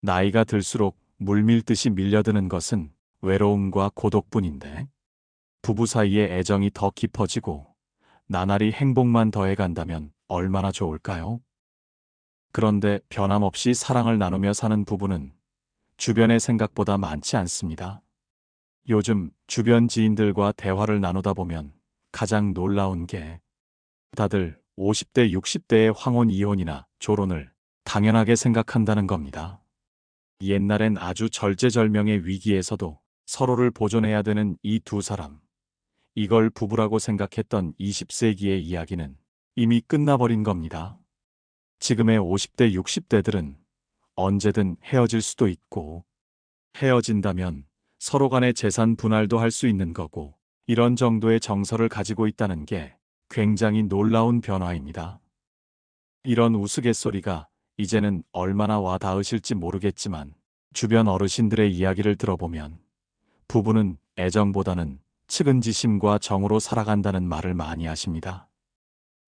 나이가 들수록 물밀듯이 밀려드는 것은 외로움과 고독뿐인데, 부부 사이의 애정이 더 깊어지고 나날이 행복만 더해간다면 얼마나 좋을까요? 그런데 변함없이 사랑을 나누며 사는 부부는 주변의 생각보다 많지 않습니다. 요즘 주변 지인들과 대화를 나누다 보면 가장 놀라운 게 다들 50대, 60대의 황혼 이혼이나 졸혼을 당연하게 생각한다는 겁니다. 옛날엔 아주 절제절명의 위기에서도 서로를 보존해야 되는 이 두 사람, 이걸 부부라고 생각했던 20세기의 이야기는 이미 끝나버린 겁니다. 지금의 50대, 60대들은 언제든 헤어질 수도 있고, 헤어진다면 서로 간의 재산 분할도 할 수 있는 거고, 이런 정도의 정서를 가지고 있다는 게 굉장히 놀라운 변화입니다. 이런 우스갯소리가 이제는 얼마나 와 닿으실지 모르겠지만, 주변 어르신들의 이야기를 들어보면 부부는 애정보다는 측은지심과 정으로 살아간다는 말을 많이 하십니다.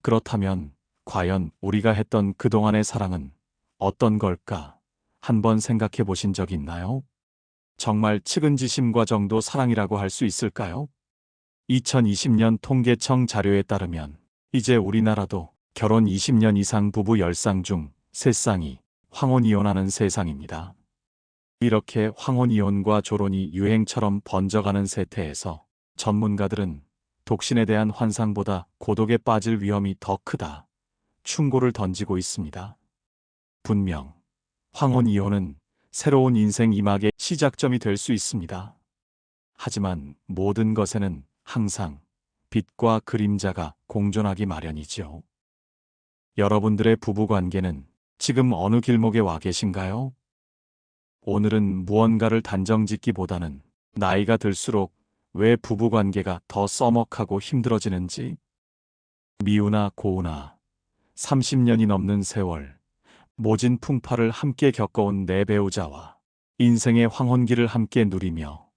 그렇다면 과연 우리가 했던 그동안의 사랑은 어떤 걸까? 한번 생각해 보신 적 있나요? 정말 측은지심과 정도 사랑이라고 할 수 있을까요? 2020년 통계청 자료에 따르면 이제 우리나라도 결혼 20년 이상 부부 10쌍 중 3쌍이 황혼이혼하는 세상입니다. 이렇게 황혼이혼과 졸혼이 유행처럼 번져가는 세태에서 전문가들은 독신에 대한 환상보다 고독에 빠질 위험이 더 크다 충고를 던지고 있습니다. 분명 황혼이혼은 새로운 인생 이막의 시작점이 될 수 있습니다. 하지만 모든 것에는 항상 빛과 그림자가 공존하기 마련이지요. 여러분들의 부부관계는 지금 어느 길목에 와 계신가요? 오늘은 무언가를 단정짓기보다는 나이가 들수록 왜 부부관계가 더 써먹하고 힘들어지는지, 미우나 고우나 30년이 넘는 세월, 모진 풍파를 함께 겪어온 내 배우자와 인생의 황혼기를 함께 누리며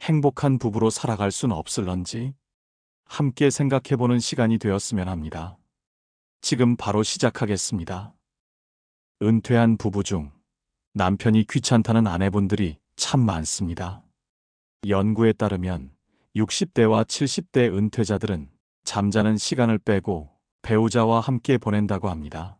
행복한 부부로 살아갈 순 없을런지 함께 생각해보는 시간이 되었으면 합니다. 지금 바로 시작하겠습니다. 은퇴한 부부 중 남편이 귀찮다는 아내분들이 참 많습니다. 연구에 따르면 60대와 70대 은퇴자들은 잠자는 시간을 빼고 배우자와 함께 보낸다고 합니다.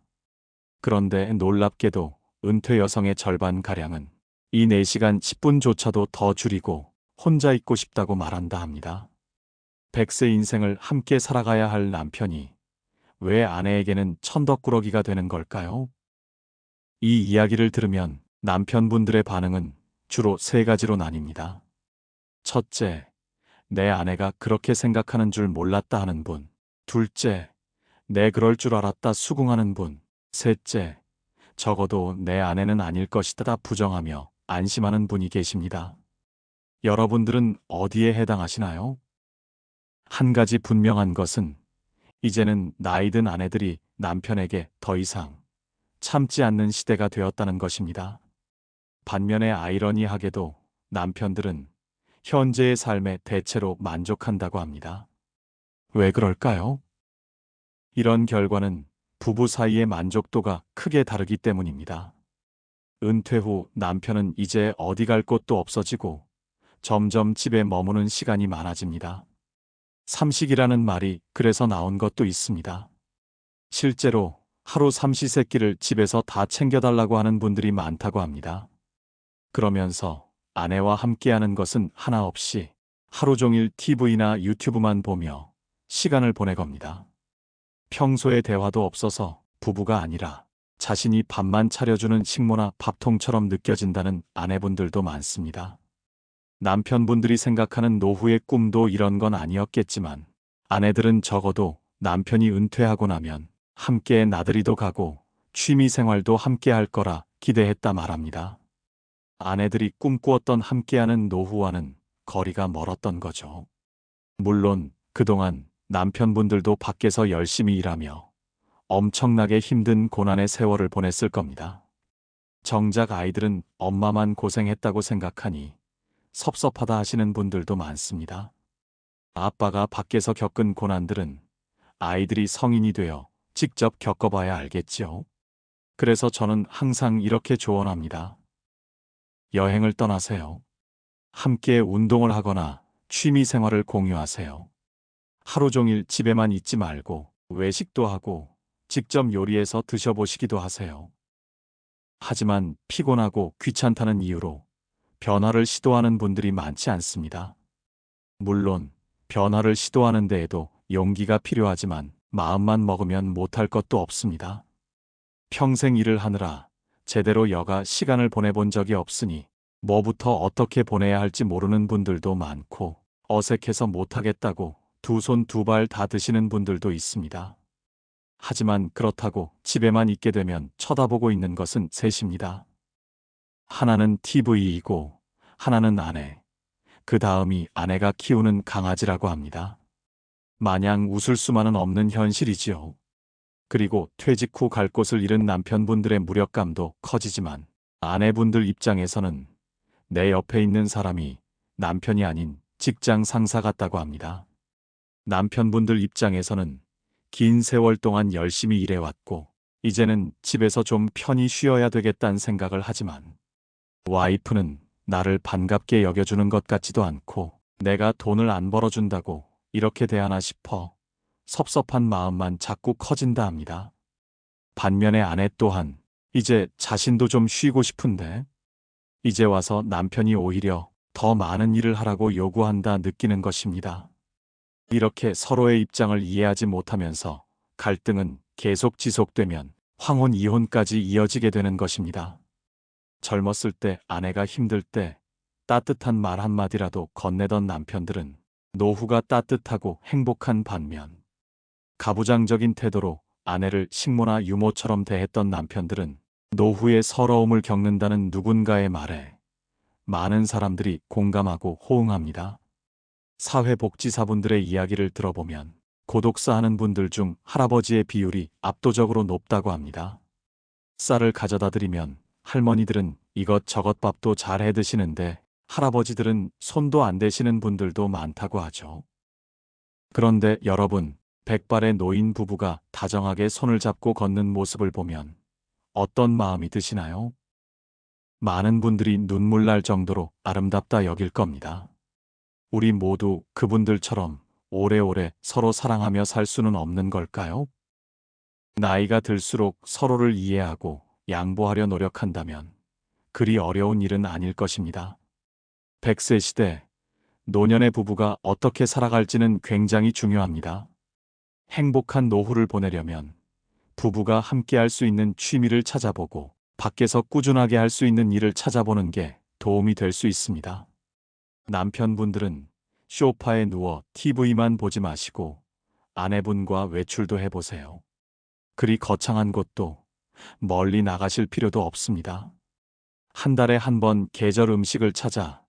그런데 놀랍게도 은퇴 여성의 절반가량은 이 4시간 10분조차도 더 줄이고 혼자 있고 싶다고 말한다 합니다. 100세 인생을 함께 살아가야 할 남편이 왜 아내에게는 천덕꾸러기가 되는 걸까요? 이 이야기를 들으면 남편분들의 반응은 주로 3가지로 나뉩니다. 첫째, 내 아내가 그렇게 생각하는 줄 몰랐다 하는 분. 둘째, 내 그럴 줄 알았다 수긍하는 분. 셋째, 적어도 내 아내는 아닐 것이다 부정하며 안심하는 분이 계십니다. 여러분들은 어디에 해당하시나요? 한 가지 분명한 것은 이제는 나이든 아내들이 남편에게 더 이상 참지 않는 시대가 되었다는 것입니다. 반면에 아이러니하게도 남편들은 현재의 삶에 대체로 만족한다고 합니다. 왜 그럴까요? 이런 결과는 부부 사이의 만족도가 크게 다르기 때문입니다. 은퇴 후 남편은 이제 어디 갈 곳도 없어지고 점점 집에 머무는 시간이 많아집니다. 삼식이라는 말이 그래서 나온 것도 있습니다. 실제로 하루 삼시세끼를 집에서 다 챙겨달라고 하는 분들이 많다고 합니다. 그러면서 아내와 함께하는 것은 하나 없이 하루 종일 TV나 유튜브만 보며 시간을 보내겁니다. 평소에 대화도 없어서 부부가 아니라 자신이 밥만 차려주는 식모나 밥통처럼 느껴진다는 아내분들도 많습니다. 남편분들이 생각하는 노후의 꿈도 이런 건 아니었겠지만 아내들은 적어도 남편이 은퇴하고 나면 함께 나들이도 가고 취미생활도 함께 할 거라 기대했다 말합니다. 아내들이 꿈꾸었던 함께하는 노후와는 거리가 멀었던 거죠. 물론 그동안 남편분들도 밖에서 열심히 일하며 엄청나게 힘든 고난의 세월을 보냈을 겁니다. 정작 아이들은 엄마만 고생했다고 생각하니 섭섭하다 하시는 분들도 많습니다. 아빠가 밖에서 겪은 고난들은 아이들이 성인이 되어 직접 겪어봐야 알겠지요. 그래서 저는 항상 이렇게 조언합니다. 여행을 떠나세요. 함께 운동을 하거나 취미 생활을 공유하세요. 하루 종일 집에만 있지 말고 외식도 하고 직접 요리해서 드셔보시기도 하세요. 하지만 피곤하고 귀찮다는 이유로 변화를 시도하는 분들이 많지 않습니다. 물론 변화를 시도하는 데에도 용기가 필요하지만 마음만 먹으면 못할 것도 없습니다. 평생 일을 하느라 제대로 여가 시간을 보내본 적이 없으니 뭐부터 어떻게 보내야 할지 모르는 분들도 많고 어색해서 못하겠다고 두 손 두 발 다 드시는 분들도 있습니다. 하지만 그렇다고 집에만 있게 되면 쳐다보고 있는 것은 셋입니다. 하나는 TV이고 하나는 아내, 그 다음이 아내가 키우는 강아지라고 합니다. 마냥 웃을 수만은 없는 현실이지요. 그리고 퇴직 후 갈 곳을 잃은 남편분들의 무력감도 커지지만 아내분들 입장에서는 내 옆에 있는 사람이 남편이 아닌 직장 상사 같다고 합니다. 남편분들 입장에서는 긴 세월 동안 열심히 일해왔고 이제는 집에서 좀 편히 쉬어야 되겠다는 생각을 하지만 와이프는 나를 반갑게 여겨주는 것 같지도 않고 내가 돈을 안 벌어준다고 이렇게 대하나 싶어 섭섭한 마음만 자꾸 커진다 합니다. 반면에 아내 또한 이제 자신도 좀 쉬고 싶은데 이제 와서 남편이 오히려 더 많은 일을 하라고 요구한다 느끼는 것입니다. 이렇게 서로의 입장을 이해하지 못하면서 갈등은 계속 지속되면 황혼 이혼까지 이어지게 되는 것입니다. 젊었을 때 아내가 힘들 때 따뜻한 말 한마디라도 건네던 남편들은 노후가 따뜻하고 행복한 반면 가부장적인 태도로 아내를 식모나 유모처럼 대했던 남편들은 노후의 서러움을 겪는다는 누군가의 말에 많은 사람들이 공감하고 호응합니다. 사회복지사분들의 이야기를 들어보면 고독사 하는 분들 중 할아버지의 비율이 압도적으로 높다고 합니다. 쌀을 가져다 드리면 할머니들은 이것저것 밥도 잘 해 드시는데 할아버지들은 손도 안 대시는 분들도 많다고 하죠. 그런데 여러분, 백발의 노인 부부가 다정하게 손을 잡고 걷는 모습을 보면 어떤 마음이 드시나요? 많은 분들이 눈물 날 정도로 아름답다 여길 겁니다. 우리 모두 그분들처럼 오래오래 서로 사랑하며 살 수는 없는 걸까요? 나이가 들수록 서로를 이해하고 양보하려 노력한다면 그리 어려운 일은 아닐 것입니다. 100세 시대, 노년의 부부가 어떻게 살아갈지는 굉장히 중요합니다. 행복한 노후를 보내려면 부부가 함께 할 수 있는 취미를 찾아보고 밖에서 꾸준하게 할 수 있는 일을 찾아보는 게 도움이 될 수 있습니다. 남편분들은 소파에 누워 TV만 보지 마시고 아내분과 외출도 해보세요. 그리 거창한 곳도 멀리 나가실 필요도 없습니다. 한 달에 한 번 계절 음식을 찾아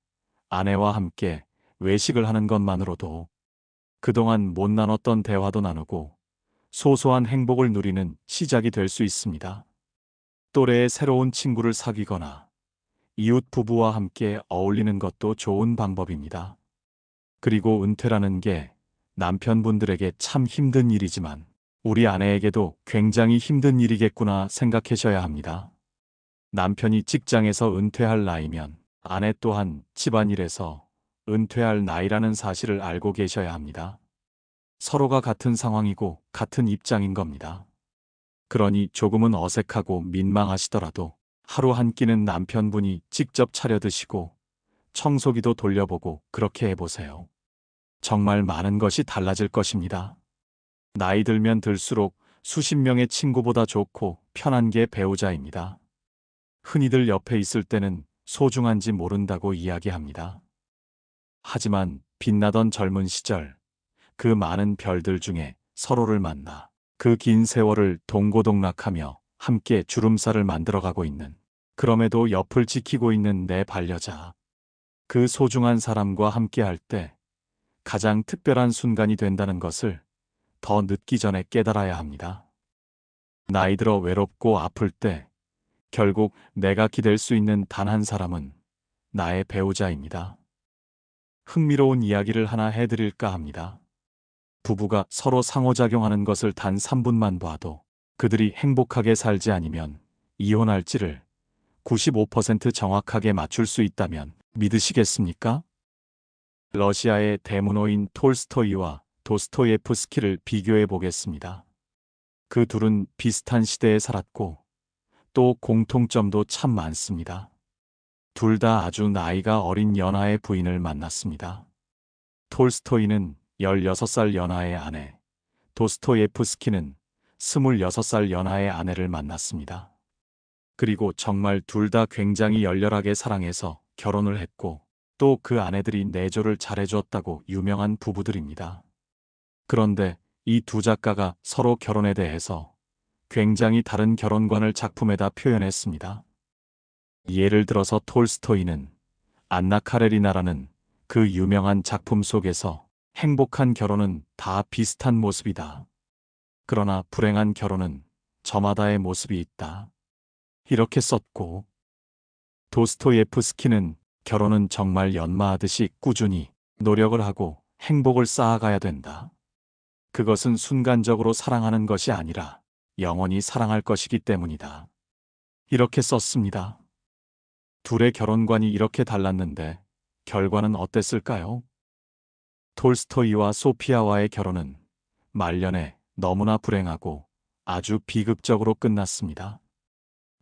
아내와 함께 외식을 하는 것만으로도 그동안 못 나눴던 대화도 나누고 소소한 행복을 누리는 시작이 될 수 있습니다. 또래의 새로운 친구를 사귀거나 이웃 부부와 함께 어울리는 것도 좋은 방법입니다. 그리고 은퇴라는 게 남편분들에게 참 힘든 일이지만 우리 아내에게도 굉장히 힘든 일이겠구나 생각하셔야 합니다. 남편이 직장에서 은퇴할 나이면 아내 또한 집안일에서 은퇴할 나이라는 사실을 알고 계셔야 합니다. 서로가 같은 상황이고 같은 입장인 겁니다. 그러니 조금은 어색하고 민망하시더라도 하루 한 끼는 남편분이 직접 차려 드시고 청소기도 돌려보고 그렇게 해보세요. 정말 많은 것이 달라질 것입니다. 나이 들면 들수록 수십 명의 친구보다 좋고 편한 게 배우자입니다. 흔히들 옆에 있을 때는 소중한지 모른다고 이야기합니다. 하지만 빛나던 젊은 시절, 그 많은 별들 중에 서로를 만나 그 긴 세월을 동고동락하며 함께 주름살을 만들어가고 있는, 그럼에도 옆을 지키고 있는 내 반려자. 그 소중한 사람과 함께할 때 가장 특별한 순간이 된다는 것을 더 늦기 전에 깨달아야 합니다. 나이 들어 외롭고 아플 때 결국 내가 기댈 수 있는 단 한 사람은 나의 배우자입니다. 흥미로운 이야기를 하나 해드릴까 합니다. 부부가 서로 상호작용하는 것을 단 3분만 봐도 그들이 행복하게 살지 않으면 이혼할지를 95% 정확하게 맞출 수 있다면 믿으시겠습니까? 러시아의 대문호인 톨스토이와 도스토예프스키를 비교해 보겠습니다. 그 둘은 비슷한 시대에 살았고 또 공통점도 참 많습니다. 둘 다 아주 나이가 어린 연하의 부인을 만났습니다. 톨스토이는 16살 연하의 아내, 도스토예프스키는 26살 연하의 아내를 만났습니다. 그리고 정말 둘 다 굉장히 열렬하게 사랑해서 결혼을 했고 또 그 아내들이 내조를 잘해주었다고 유명한 부부들입니다. 그런데 이 두 작가가 서로 결혼에 대해서 굉장히 다른 결혼관을 작품에다 표현했습니다. 예를 들어서 톨스토이는 안나 카레리나라는 그 유명한 작품 속에서 행복한 결혼은 다 비슷한 모습이다. 그러나 불행한 결혼은 저마다의 모습이 있다. 이렇게 썼고, 도스토예프스키는 결혼은 정말 연마하듯이 꾸준히 노력을 하고 행복을 쌓아가야 된다. 그것은 순간적으로 사랑하는 것이 아니라 영원히 사랑할 것이기 때문이다. 이렇게 썼습니다. 둘의 결혼관이 이렇게 달랐는데 결과는 어땠을까요? 톨스토이와 소피아와의 결혼은 말년에 너무나 불행하고 아주 비극적으로 끝났습니다.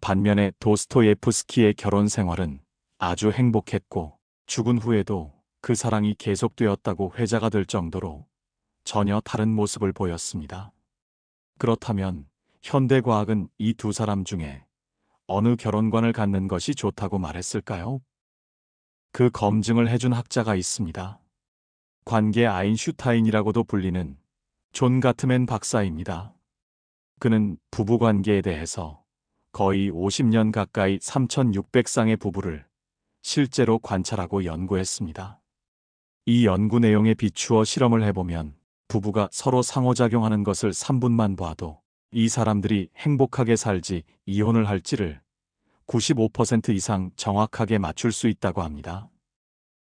반면에 도스토예프스키의 결혼 생활은 아주 행복했고 죽은 후에도 그 사랑이 계속되었다고 회자가 될 정도로 전혀 다른 모습을 보였습니다. 그렇다면 현대과학은 이 두 사람 중에 어느 결혼관을 갖는 것이 좋다고 말했을까요? 그 검증을 해준 학자가 있습니다. 관계 아인슈타인이라고도 불리는 존 가트맨 박사입니다. 그는 부부관계에 대해서 거의 50년 가까이 3,600쌍의 부부를 실제로 관찰하고 연구했습니다. 이 연구 내용에 비추어 실험을 해보면 부부가 서로 상호작용하는 것을 3분만 봐도 이 사람들이 행복하게 살지 이혼을 할지를 95% 이상 정확하게 맞출 수 있다고 합니다.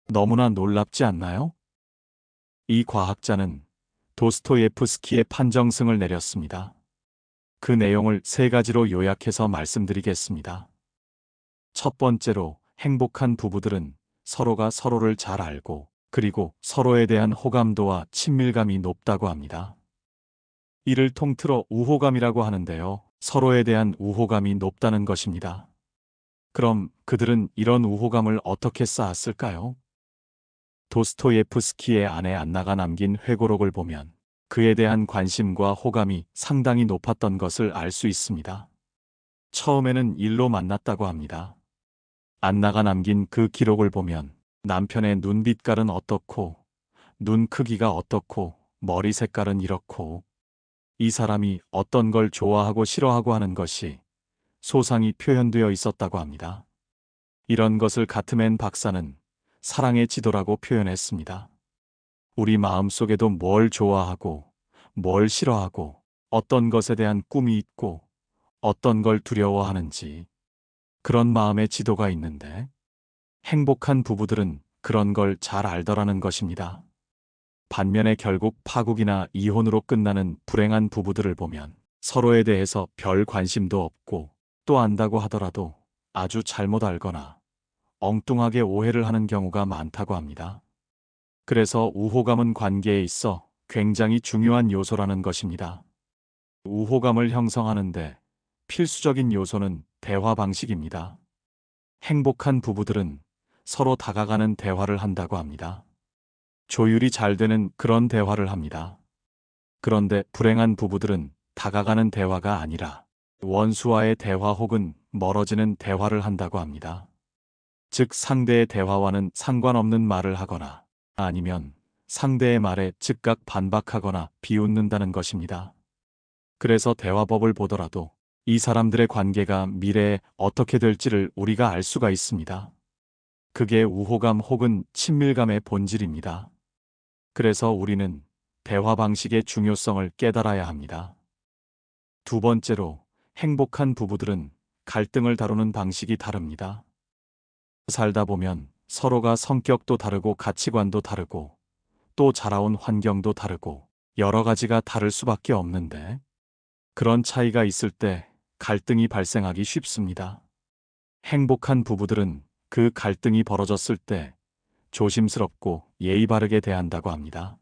너무나 놀랍지 않나요? 이 과학자는 도스토예프스키의 판정승을 내렸습니다. 그 내용을 세 가지로 요약해서 말씀드리겠습니다. 첫 번째로 행복한 부부들은 서로가 서로를 잘 알고 그리고 서로에 대한 호감도와 친밀감이 높다고 합니다. 이를 통틀어 우호감이라고 하는데요. 서로에 대한 우호감이 높다는 것입니다. 그럼 그들은 이런 우호감을 어떻게 쌓았을까요? 도스토예프스키의 아내 안나가 남긴 회고록을 보면 그에 대한 관심과 호감이 상당히 높았던 것을 알 수 있습니다. 처음에는 일로 만났다고 합니다. 안나가 남긴 그 기록을 보면 남편의 눈빛깔은 어떻고, 눈 크기가 어떻고, 머리 색깔은 이렇고, 이 사람이 어떤 걸 좋아하고 싫어하고 하는 것이 소상히 표현되어 있었다고 합니다. 이런 것을 가트맨 박사는 사랑의 지도라고 표현했습니다. 우리 마음속에도 뭘 좋아하고, 뭘 싫어하고, 어떤 것에 대한 꿈이 있고, 어떤 걸 두려워하는지, 그런 마음의 지도가 있는데, 행복한 부부들은 그런 걸 잘 알더라는 것입니다. 반면에 결국 파국이나 이혼으로 끝나는 불행한 부부들을 보면 서로에 대해서 별 관심도 없고 또 안다고 하더라도 아주 잘못 알거나 엉뚱하게 오해를 하는 경우가 많다고 합니다. 그래서 우호감은 관계에 있어 굉장히 중요한 요소라는 것입니다. 우호감을 형성하는데 필수적인 요소는 대화 방식입니다. 행복한 부부들은 서로 다가가는 대화를 한다고 합니다. 조율이 잘 되는 그런 대화를 합니다. 그런데 불행한 부부들은 다가가는 대화가 아니라 원수와의 대화 혹은 멀어지는 대화를 한다고 합니다. 즉 상대의 대화와는 상관없는 말을 하거나 아니면 상대의 말에 즉각 반박하거나 비웃는다는 것입니다. 그래서 대화법을 보더라도 이 사람들의 관계가 미래에 어떻게 될지를 우리가 알 수가 있습니다. 그게 우호감 혹은 친밀감의 본질입니다. 그래서 우리는 대화 방식의 중요성을 깨달아야 합니다. 두 번째로, 행복한 부부들은 갈등을 다루는 방식이 다릅니다. 살다 보면 서로가 성격도 다르고 가치관도 다르고 또 자라온 환경도 다르고 여러 가지가 다를 수밖에 없는데 그런 차이가 있을 때 갈등이 발생하기 쉽습니다. 행복한 부부들은 그 갈등이 벌어졌을 때 조심스럽고 예의 바르게 대한다고 합니다.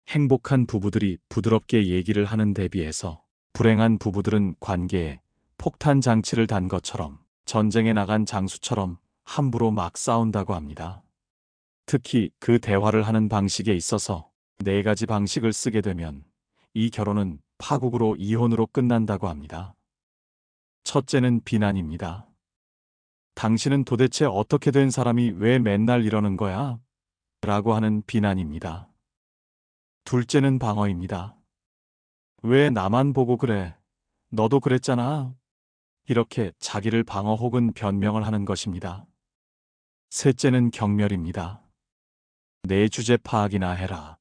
행복한 부부들이 부드럽게 얘기를 하는 데 비해서 불행한 부부들은 관계에 폭탄 장치를 단 것처럼 전쟁에 나간 장수처럼 함부로 막 싸운다고 합니다. 특히 그 대화를 하는 방식에 있어서 4가지 방식을 쓰게 되면 이 결혼은 파국으로 이혼으로 끝난다고 합니다. 첫째는 비난입니다. 당신은 도대체 어떻게 된 사람이 왜 맨날 이러는 거야? 라고 하는 비난입니다. 둘째는 방어입니다. 왜 나만 보고 그래? 너도 그랬잖아. 이렇게 자기를 방어 혹은 변명을 하는 것입니다. 셋째는 경멸입니다. 내 주제 파악이나 해라.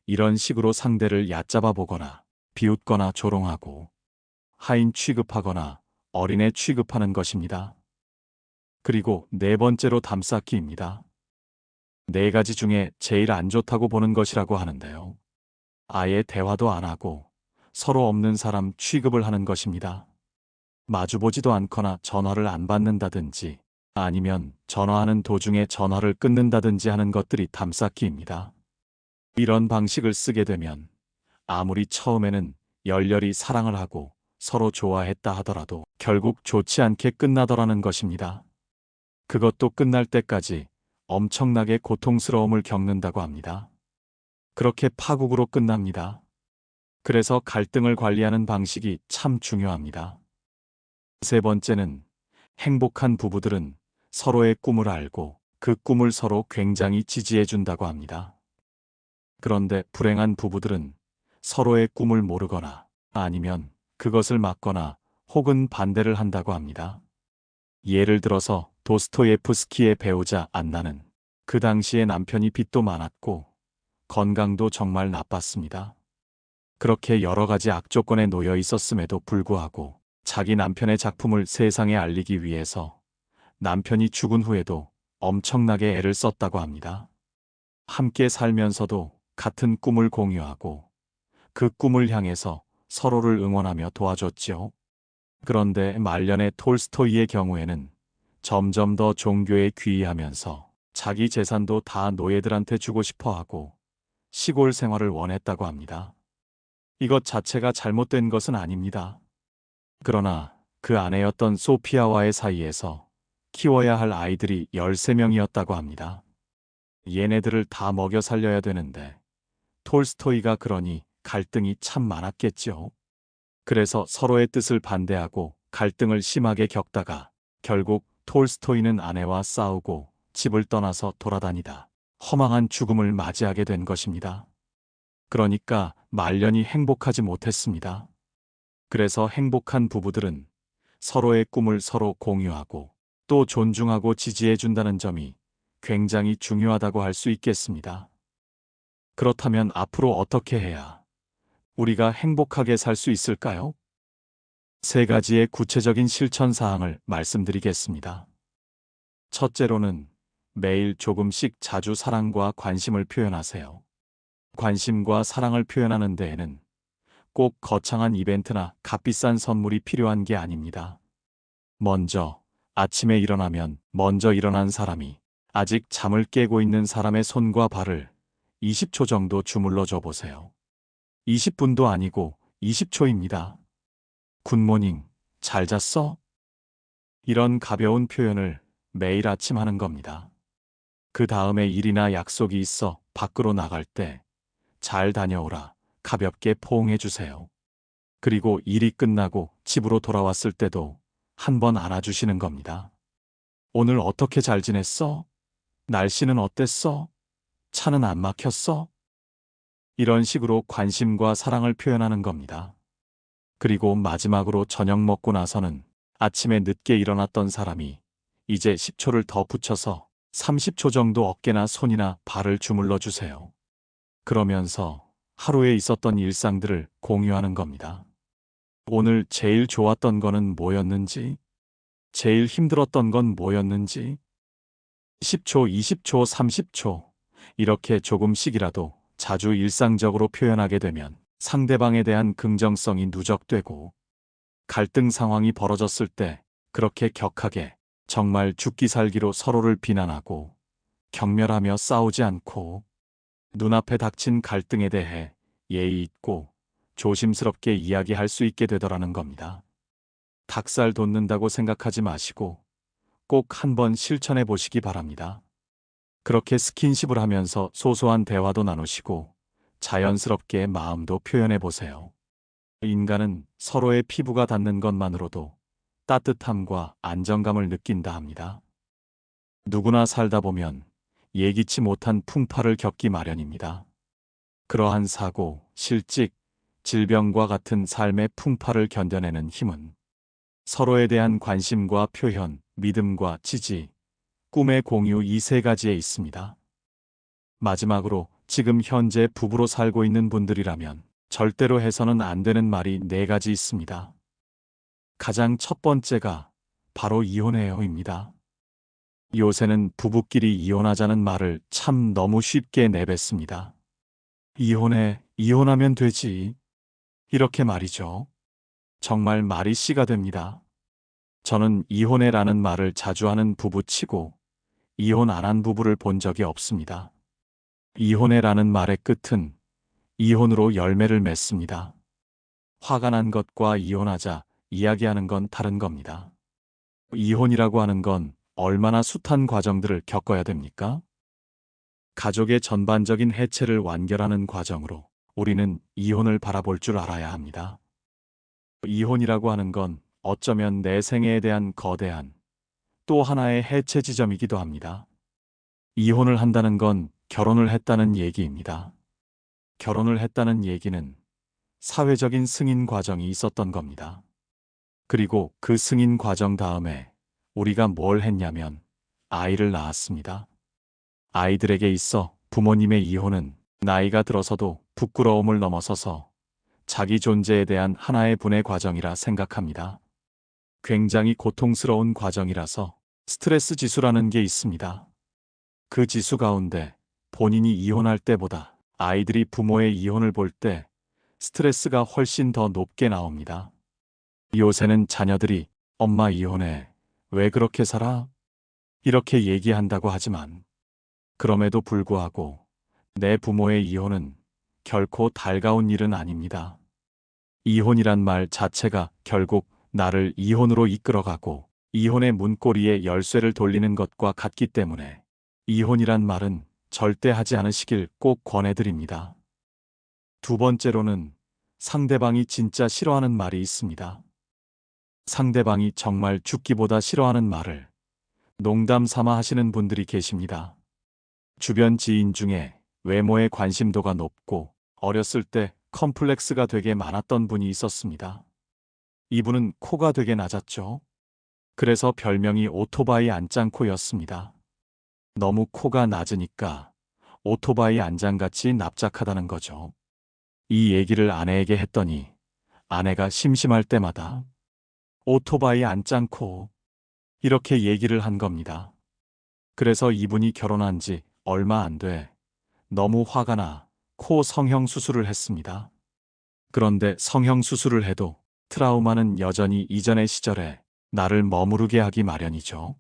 이런 식으로 상대를 얕잡아 보거나 비웃거나 조롱하고 하인 취급하거나 어린애 취급하는 것입니다. 그리고 4번째로 담쌓기입니다. 4가지 중에 제일 안 좋다고 보는 것이라고 하는데요. 아예 대화도 안 하고 서로 없는 사람 취급을 하는 것입니다. 마주보지도 않거나 전화를 안 받는다든지 아니면 전화하는 도중에 전화를 끊는다든지 하는 것들이 담쌓기입니다. 이런 방식을 쓰게 되면 아무리 처음에는 열렬히 사랑을 하고 서로 좋아했다 하더라도 결국 좋지 않게 끝나더라는 것입니다. 그것도 끝날 때까지 엄청나게 고통스러움을 겪는다고 합니다. 그렇게 파국으로 끝납니다. 그래서 갈등을 관리하는 방식이 참 중요합니다. 세 번째는 행복한 부부들은 서로의 꿈을 알고 그 꿈을 서로 굉장히 지지해 준다고 합니다. 그런데 불행한 부부들은 서로의 꿈을 모르거나 아니면 그것을 막거나 혹은 반대를 한다고 합니다. 예를 들어서 도스토예프스키의 배우자 안나는 그 당시에 남편이 빚도 많았고 건강도 정말 나빴습니다. 그렇게 여러 가지 악조건에 놓여 있었음에도 불구하고 자기 남편의 작품을 세상에 알리기 위해서 남편이 죽은 후에도 엄청나게 애를 썼다고 합니다. 함께 살면서도 같은 꿈을 공유하고 그 꿈을 향해서 서로를 응원하며 도와줬지요. 그런데 말년의 톨스토이의 경우에는 점점 더 종교에 귀의하면서 자기 재산도 다 노예들한테 주고 싶어 하고 시골 생활을 원했다고 합니다. 이것 자체가 잘못된 것은 아닙니다. 그러나 그 아내였던 소피아와의 사이에서 키워야 할 아이들이 13명이었다고 합니다. 얘네들을 다 먹여 살려야 되는데 톨스토이가 그러니 갈등이 참 많았겠죠. 그래서 서로의 뜻을 반대하고 갈등을 심하게 겪다가 결국 톨스토이는 아내와 싸우고 집을 떠나서 돌아다니다 허망한 죽음을 맞이하게 된 것입니다. 그러니까 말년이 행복하지 못했습니다. 그래서 행복한 부부들은 서로의 꿈을 서로 공유하고 또 존중하고 지지해 준다는 점이 굉장히 중요하다고 할 수 있겠습니다. 그렇다면 앞으로 어떻게 해야 우리가 행복하게 살 수 있을까요? 3가지의 구체적인 실천 사항을 말씀드리겠습니다. 첫째로는 매일 조금씩 자주 사랑과 관심을 표현하세요. 관심과 사랑을 표현하는 데에는 꼭 거창한 이벤트나 값비싼 선물이 필요한 게 아닙니다. 먼저 아침에 일어나면 먼저 일어난 사람이 아직 잠을 깨고 있는 사람의 손과 발을 20초 정도 주물러 줘 보세요. 20분도 아니고 20초입니다. 굿모닝, 잘 잤어? 이런 가벼운 표현을 매일 아침 하는 겁니다. 그 다음에 일이나 약속이 있어 밖으로 나갈 때 잘 다녀오라 가볍게 포옹해 주세요. 그리고 일이 끝나고 집으로 돌아왔을 때도 한번 안아주시는 겁니다. 오늘 어떻게 잘 지냈어? 날씨는 어땠어? 차는 안 막혔어? 이런 식으로 관심과 사랑을 표현하는 겁니다. 그리고 마지막으로 저녁 먹고 나서는 아침에 늦게 일어났던 사람이 이제 10초를 더 붙여서 30초 정도 어깨나 손이나 발을 주물러 주세요. 그러면서 하루에 있었던 일상들을 공유하는 겁니다. 오늘 제일 좋았던 거는 뭐였는지, 제일 힘들었던 건 뭐였는지, 10초, 20초, 30초, 이렇게 조금씩이라도 자주 일상적으로 표현하게 되면 상대방에 대한 긍정성이 누적되고 갈등 상황이 벌어졌을 때 그렇게 격하게 정말 죽기 살기로 서로를 비난하고 경멸하며 싸우지 않고 눈앞에 닥친 갈등에 대해 예의 있고 조심스럽게 이야기할 수 있게 되더라는 겁니다. 닭살 돋는다고 생각하지 마시고 꼭 한번 실천해 보시기 바랍니다. 그렇게 스킨십을 하면서 소소한 대화도 나누시고 자연스럽게 마음도 표현해 보세요. 인간은 서로의 피부가 닿는 것만으로도 따뜻함과 안정감을 느낀다 합니다. 누구나 살다 보면 예기치 못한 풍파를 겪기 마련입니다. 그러한 사고, 실직, 질병과 같은 삶의 풍파를 견뎌내는 힘은 서로에 대한 관심과 표현, 믿음과 지지, 꿈의 공유 이 세 가지에 있습니다. 마지막으로 지금 현재 부부로 살고 있는 분들이라면 절대로 해서는 안 되는 말이 네 가지 있습니다. 가장 첫 번째가 바로 이혼해요입니다. 요새는 부부끼리 이혼하자는 말을 참 너무 쉽게 내뱉습니다. 이혼해, 이혼하면 되지. 이렇게 말이죠. 정말 말이 씨가 됩니다. 저는 이혼해라는 말을 자주 하는 부부치고 이혼 안 한 부부를 본 적이 없습니다. 이혼해라는 말의 끝은 이혼으로 열매를 맺습니다. 화가 난 것과 이혼하자 이야기하는 건 다른 겁니다. 이혼이라고 하는 건 얼마나 숱한 과정들을 겪어야 됩니까? 가족의 전반적인 해체를 완결하는 과정으로 우리는 이혼을 바라볼 줄 알아야 합니다. 이혼이라고 하는 건 어쩌면 내 생애에 대한 거대한 또 하나의 해체 지점이기도 합니다. 이혼을 한다는 건 결혼을 했다는 얘기입니다. 결혼을 했다는 얘기는 사회적인 승인 과정이 있었던 겁니다. 그리고 그 승인 과정 다음에 우리가 뭘 했냐면 아이를 낳았습니다. 아이들에게 있어 부모님의 이혼은 나이가 들어서도 부끄러움을 넘어서서 자기 존재에 대한 하나의 분의 과정이라 생각합니다. 굉장히 고통스러운 과정이라서 스트레스 지수라는 게 있습니다. 그 지수 가운데 본인이 이혼할 때보다 아이들이 부모의 이혼을 볼 때 스트레스가 훨씬 더 높게 나옵니다. 요새는 자녀들이 엄마 이혼해. 왜 그렇게 살아? 이렇게 얘기한다고 하지만 그럼에도 불구하고 내 부모의 이혼은 결코 달가운 일은 아닙니다. 이혼이란 말 자체가 결국 나를 이혼으로 이끌어가고 이혼의 문고리에 열쇠를 돌리는 것과 같기 때문에 이혼이란 말은 절대 하지 않으시길 꼭 권해드립니다. 두 번째로는 상대방이 진짜 싫어하는 말이 있습니다. 상대방이 정말 죽기보다 싫어하는 말을 농담 삼아 하시는 분들이 계십니다. 주변 지인 중에 외모에 관심도가 높고 어렸을 때 컴플렉스가 되게 많았던 분이 있었습니다. 이분은 코가 되게 낮았죠. 그래서 별명이 오토바이 안짱코였습니다. 너무 코가 낮으니까 오토바이 안장같이 납작하다는 거죠. 이 얘기를 아내에게 했더니 아내가 심심할 때마다 오토바이 안짱코 이렇게 얘기를 한 겁니다. 그래서 이분이 결혼한 지 얼마 안 돼 너무 화가 나 코 성형 수술을 했습니다. 그런데 성형 수술을 해도 트라우마는 여전히 이전의 시절에 나를 머무르게 하기 마련이죠.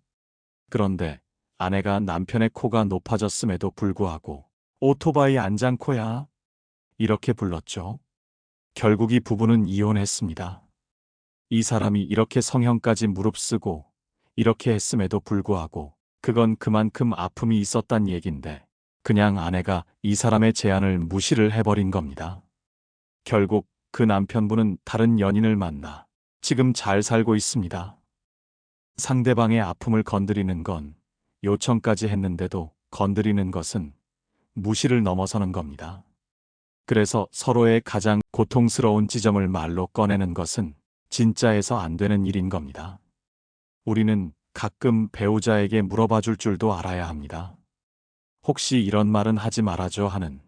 그런데 아내가 남편의 코가 높아졌음에도 불구하고 오토바이 안장코야 이렇게 불렀죠. 결국 이 부부는 이혼했습니다. 이 사람이 이렇게 성형까지 무릅쓰고 이렇게 했음에도 불구하고 그건 그만큼 아픔이 있었단 얘긴데 그냥 아내가 이 사람의 제안을 무시를 해버린 겁니다. 결국 그 남편분은 다른 연인을 만나 지금 잘 살고 있습니다. 상대방의 아픔을 건드리는 건 요청까지 했는데도 건드리는 것은 무시를 넘어서는 겁니다. 그래서 서로의 가장 고통스러운 지점을 말로 꺼내는 것은 진짜 해서 안 되는 일인 겁니다. 우리는 가끔 배우자에게 물어봐 줄 줄도 알아야 합니다. 혹시 이런 말은 하지 말아줘 하는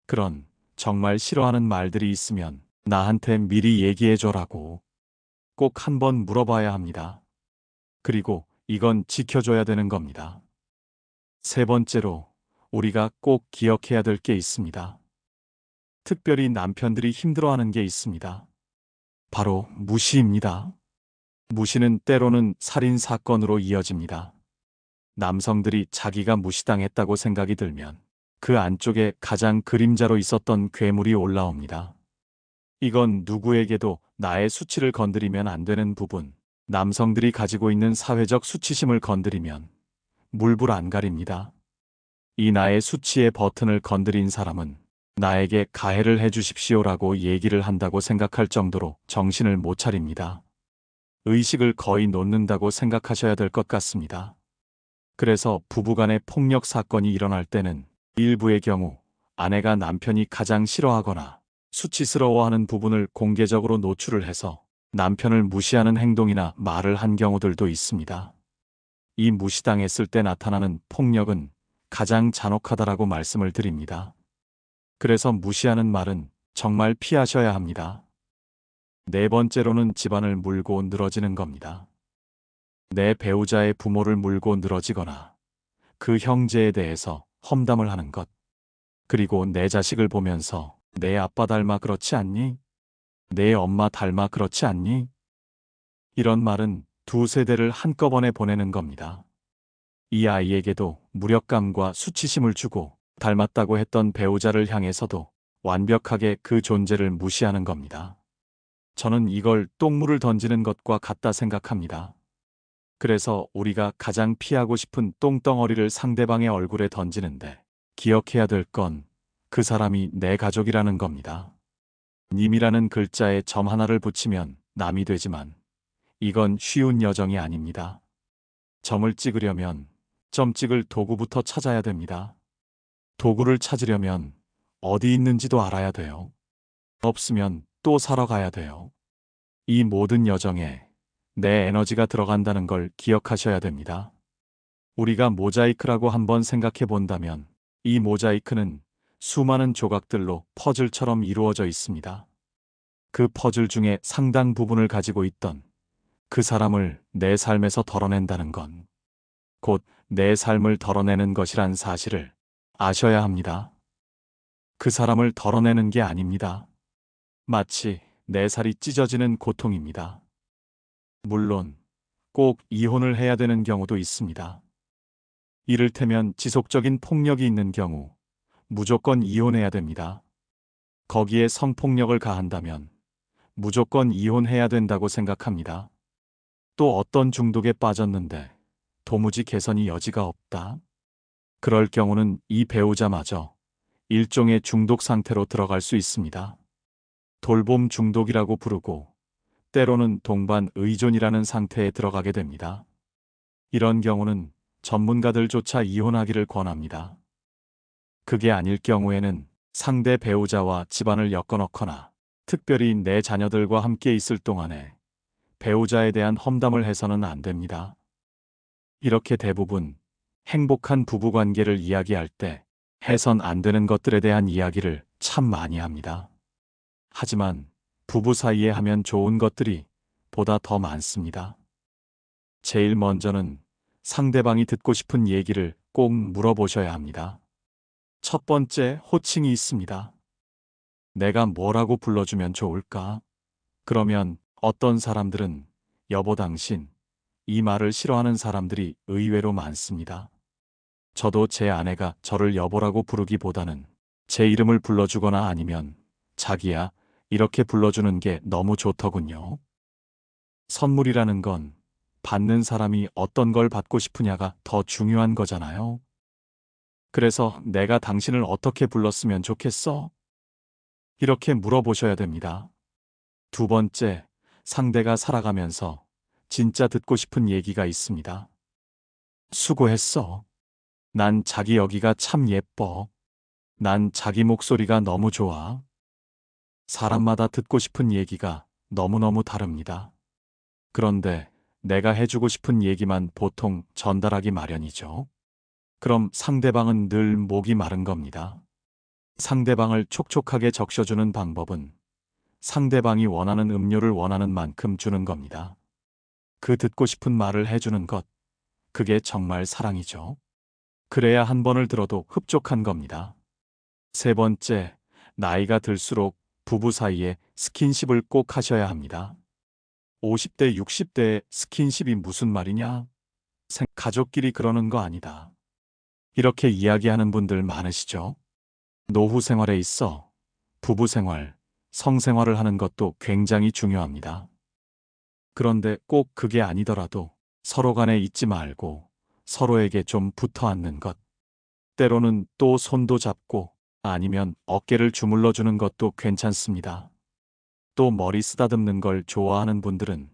그런 정말 싫어하는 말들이 있으면 나한테 미리 얘기해줘라고 꼭 한번 물어봐야 합니다. 그리고 이건 지켜줘야 되는 겁니다. 세 번째로 우리가 꼭 기억해야 될 게 있습니다. 특별히 남편들이 힘들어하는 게 있습니다. 바로 무시입니다. 무시는 때로는 살인 사건으로 이어집니다. 남성들이 자기가 무시당했다고 생각이 들면 그 안쪽에 가장 그림자로 있었던 괴물이 올라옵니다. 이건 누구에게도 나의 수치를 건드리면 안 되는 부분, 남성들이 가지고 있는 사회적 수치심을 건드리면 물불 안 가립니다. 이 나의 수치의 버튼을 건드린 사람은 나에게 가해를 해주십시오라고 얘기를 한다고 생각할 정도로 정신을 못 차립니다. 의식을 거의 놓는다고 생각하셔야 될 것 같습니다. 그래서 부부간의 폭력 사건이 일어날 때는 일부의 경우 아내가 남편이 가장 싫어하거나 수치스러워하는 부분을 공개적으로 노출을 해서 남편을 무시하는 행동이나 말을 한 경우들도 있습니다. 이 무시당했을 때 나타나는 폭력은 가장 잔혹하다라고 말씀을 드립니다. 그래서 무시하는 말은 정말 피하셔야 합니다. 네 번째로는 집안을 물고 늘어지는 겁니다. 내 배우자의 부모를 물고 늘어지거나 그 형제에 대해서 험담을 하는 것. 그리고 내 자식을 보면서 내 아빠 닮아 그렇지 않니? 내 엄마 닮아 그렇지 않니? 이런 말은 두 세대를 한꺼번에 보내는 겁니다. 이 아이에게도 무력감과 수치심을 주고 닮았다고 했던 배우자를 향해서도 완벽하게 그 존재를 무시하는 겁니다. 저는 이걸 똥물을 던지는 것과 같다 생각합니다. 그래서 우리가 가장 피하고 싶은 똥덩어리를 상대방의 얼굴에 던지는데 기억해야 될 건 그 사람이 내 가족이라는 겁니다. 님이라는 글자에 점 하나를 붙이면 남이 되지만 이건 쉬운 여정이 아닙니다. 점을 찍으려면 점 찍을 도구부터 찾아야 됩니다. 도구를 찾으려면 어디 있는지도 알아야 돼요. 없으면 또 사러 가야 돼요. 이 모든 여정에 내 에너지가 들어간다는 걸 기억하셔야 됩니다. 우리가 모자이크라고 한번 생각해 본다면 이 모자이크는 수많은 조각들로 퍼즐처럼 이루어져 있습니다. 그 퍼즐 중에 상당 부분을 가지고 있던 그 사람을 내 삶에서 덜어낸다는 건 곧 내 삶을 덜어내는 것이란 사실을 아셔야 합니다. 그 사람을 덜어내는 게 아닙니다. 마치 내 살이 찢어지는 고통입니다. 물론 꼭 이혼을 해야 되는 경우도 있습니다. 이를테면 지속적인 폭력이 있는 경우 무조건 이혼해야 됩니다. 거기에 성폭력을 가한다면 무조건 이혼해야 된다고 생각합니다. 또 어떤 중독에 빠졌는데 도무지 개선이 여지가 없다. 그럴 경우는 이 배우자마저 일종의 중독 상태로 들어갈 수 있습니다. 돌봄 중독이라고 부르고 때로는 동반 의존이라는 상태에 들어가게 됩니다. 이런 경우는 전문가들조차 이혼하기를 권합니다. 그게 아닐 경우에는 상대 배우자와 집안을 엮어놓거나 특별히 내 자녀들과 함께 있을 동안에 배우자에 대한 험담을 해서는 안 됩니다. 이렇게 대부분 행복한 부부관계를 이야기할 때 해선 안 되는 것들에 대한 이야기를 참 많이 합니다. 하지만 부부 사이에 하면 좋은 것들이 보다 더 많습니다. 제일 먼저는 상대방이 듣고 싶은 얘기를 꼭 물어보셔야 합니다. 첫 번째, 호칭이 있습니다. 내가 뭐라고 불러주면 좋을까? 그러면 어떤 사람들은 여보 당신, 이 말을 싫어하는 사람들이 의외로 많습니다. 저도 제 아내가 저를 여보라고 부르기보다는 제 이름을 불러주거나 아니면 자기야, 이렇게 불러주는 게 너무 좋더군요. 선물이라는 건 받는 사람이 어떤 걸 받고 싶으냐가 더 중요한 거잖아요. 그래서 내가 당신을 어떻게 불렀으면 좋겠어? 이렇게 물어보셔야 됩니다. 두 번째, 상대가 살아가면서 진짜 듣고 싶은 얘기가 있습니다. 수고했어. 난 자기 여기가 참 예뻐. 난 자기 목소리가 너무 좋아. 사람마다 듣고 싶은 얘기가 너무너무 다릅니다. 그런데 내가 해주고 싶은 얘기만 보통 전달하기 마련이죠. 그럼 상대방은 늘 목이 마른 겁니다. 상대방을 촉촉하게 적셔주는 방법은 상대방이 원하는 음료를 원하는 만큼 주는 겁니다. 그 듣고 싶은 말을 해주는 것, 그게 정말 사랑이죠. 그래야 한 번을 들어도 흡족한 겁니다. 세 번째, 나이가 들수록 부부 사이에 스킨십을 꼭 하셔야 합니다. 50대, 60대의 스킨십이 무슨 말이냐? 가족끼리 그러는 거 아니다. 이렇게 이야기하는 분들 많으시죠? 노후 생활에 있어 부부 생활, 성생활을 하는 것도 굉장히 중요합니다. 그런데 꼭 그게 아니더라도 서로 간에 잊지 말고 서로에게 좀 붙어 앉는 것. 때로는 또 손도 잡고 아니면 어깨를 주물러 주는 것도 괜찮습니다. 또 머리 쓰다듬는 걸 좋아하는 분들은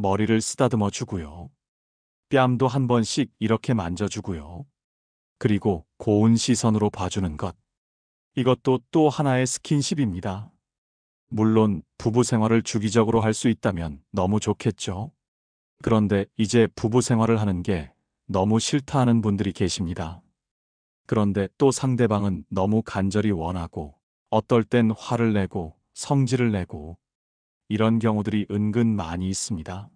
머리를 쓰다듬어 주고요. 뺨도 한 번씩 이렇게 만져주고요. 그리고 고운 시선으로 봐주는 것. 이것도 또 하나의 스킨십입니다. 물론 부부 생활을 주기적으로 할 수 있다면 너무 좋겠죠. 그런데 이제 부부 생활을 하는 게 너무 싫다 하는 분들이 계십니다. 그런데 또 상대방은 너무 간절히 원하고 어떨 땐 화를 내고 성질을 내고 이런 경우들이 은근 많이 있습니다.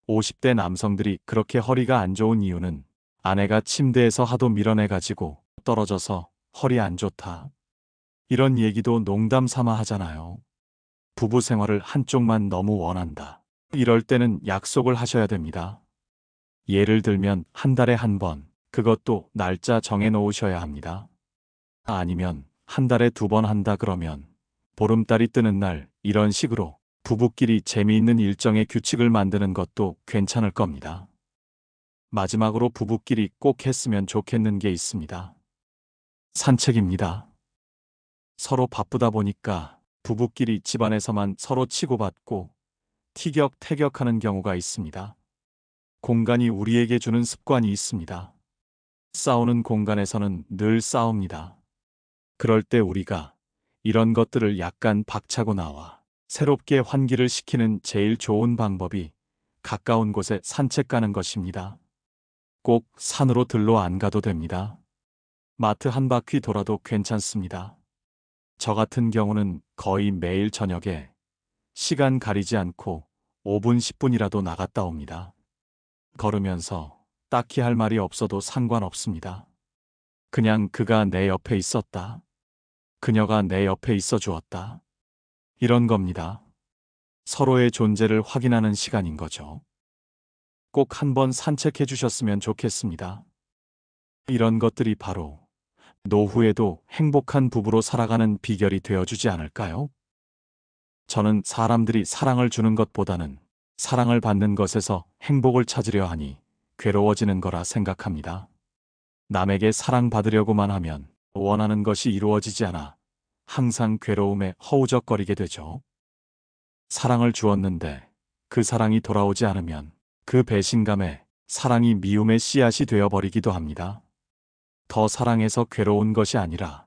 50대 남성들이 그렇게 허리가 안 좋은 이유는 아내가 침대에서 하도 밀어내가지고 떨어져서 허리 안 좋다. 이런 얘기도 농담 삼아 하잖아요. 부부 생활을 한쪽만 너무 원한다. 이럴 때는 약속을 하셔야 됩니다. 예를 들면 한 달에 한 번, 그것도 날짜 정해 놓으셔야 합니다. 아니면 한 달에 2번 한다 그러면 보름달이 뜨는 날 이런 식으로 부부끼리 재미있는 일정의 규칙을 만드는 것도 괜찮을 겁니다. 마지막으로 부부끼리 꼭 했으면 좋겠는 게 있습니다. 산책입니다. 서로 바쁘다 보니까 부부끼리 집안에서만 서로 치고받고 티격태격하는 경우가 있습니다. 공간이 우리에게 주는 습관이 있습니다. 싸우는 공간에서는 늘 싸웁니다. 그럴 때 우리가 이런 것들을 약간 박차고 나와 새롭게 환기를 시키는 제일 좋은 방법이 가까운 곳에 산책 가는 것입니다. 꼭 산으로 들러 안 가도 됩니다. 마트 한 바퀴 돌아도 괜찮습니다. 저 같은 경우는 거의 매일 저녁에 시간 가리지 않고 5분, 10분이라도 나갔다 옵니다. 걸으면서 딱히 할 말이 없어도 상관없습니다. 그냥 그가 내 옆에 있었다. 그녀가 내 옆에 있어 주었다. 이런 겁니다. 서로의 존재를 확인하는 시간인 거죠. 꼭 한번 산책해 주셨으면 좋겠습니다. 이런 것들이 바로 노후에도 행복한 부부로 살아가는 비결이 되어주지 않을까요? 저는 사람들이 사랑을 주는 것보다는 사랑을 받는 것에서 행복을 찾으려 하니 괴로워지는 거라 생각합니다. 남에게 사랑받으려고만 하면 원하는 것이 이루어지지 않아 항상 괴로움에 허우적거리게 되죠. 사랑을 주었는데 그 사랑이 돌아오지 않으면 그 배신감에 사랑이 미움의 씨앗이 되어버리기도 합니다. 더 사랑해서 괴로운 것이 아니라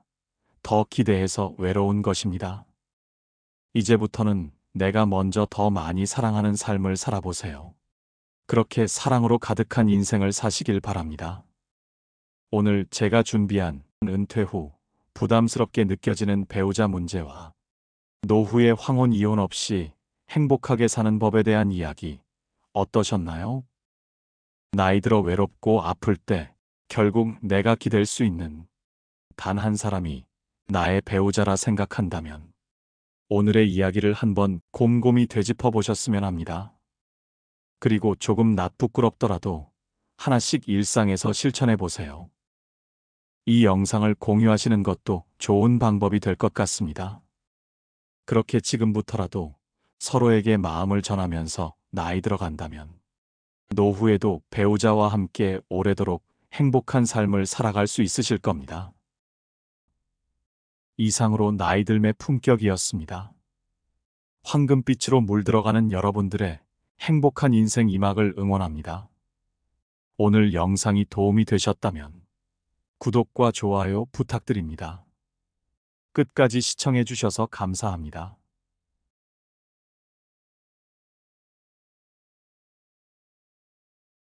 더 기대해서 외로운 것입니다. 이제부터는 내가 먼저 더 많이 사랑하는 삶을 살아보세요. 그렇게 사랑으로 가득한 인생을 사시길 바랍니다. 오늘 제가 준비한 은퇴 후 부담스럽게 느껴지는 배우자 문제와 노후의 황혼 이혼 없이 행복하게 사는 법에 대한 이야기 어떠셨나요? 나이 들어 외롭고 아플 때 결국 내가 기댈 수 있는 단 한 사람이 나의 배우자라 생각한다면 오늘의 이야기를 한번 곰곰이 되짚어 보셨으면 합니다. 그리고 조금 낯부끄럽더라도 하나씩 일상에서 실천해 보세요. 이 영상을 공유하시는 것도 좋은 방법이 될 것 같습니다. 그렇게 지금부터라도 서로에게 마음을 전하면서 나이 들어간다면 노후에도 배우자와 함께 오래도록 행복한 삶을 살아갈 수 있으실 겁니다. 이상으로 나이 들매 품격이었습니다. 황금빛으로 물들어가는 여러분들의 행복한 인생 이막을 응원합니다. 오늘 영상이 도움이 되셨다면 구독과 좋아요 부탁드립니다. 끝까지 시청해 주셔서 감사합니다.